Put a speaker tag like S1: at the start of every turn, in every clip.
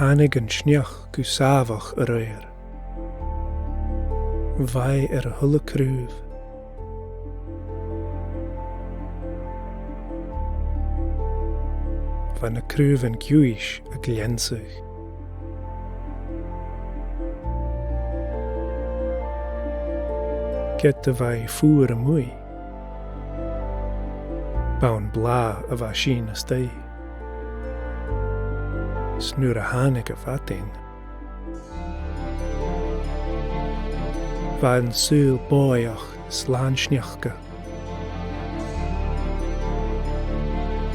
S1: hánig an sneach go sábhach a réir. Bhaid ar a thula cruúh. Bhaid na cruúh an giúis a gliansach. Get a bhaid fuair a mui. Bán blá a bhaid sin a stay. Snúr a hánig a fatain. Bhaid an súil bóiach slán sneachca.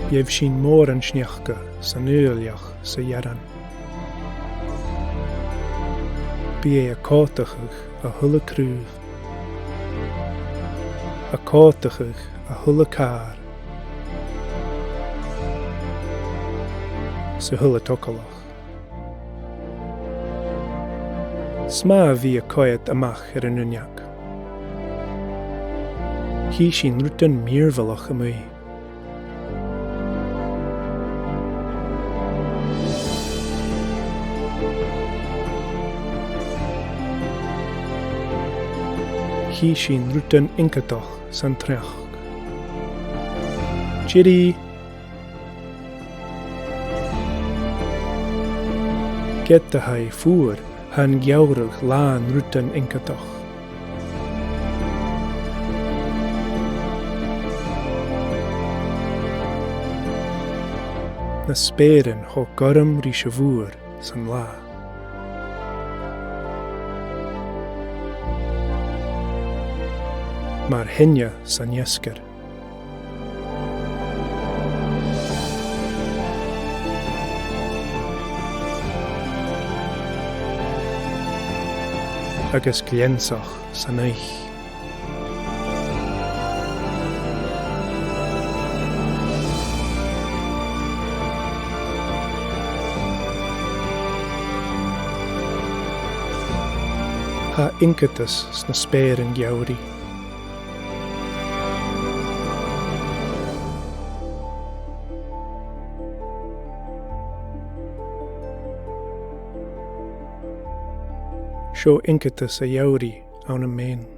S1: Bhéh sin mór an sneachca sa nuailach sa dhearan. Bí é a cótachach a thula cruúh. A cótachach a thula cár. Sa thula tocalach. Smá bhí a coiad amach ar an uneach. Hí sin rutan míorbhalach a mui. Hí sin rutan incatach san treach. Chiri. Get a haid fuair han geabhrach lán rutan incatach. Na spéireann thó goram rís a bhuair san lá. Mar hinne san iescar. Agus gliansach san éich. Tá incatas sna spéireann geabhraí. Seo incatas a geabhraí ann na Maine.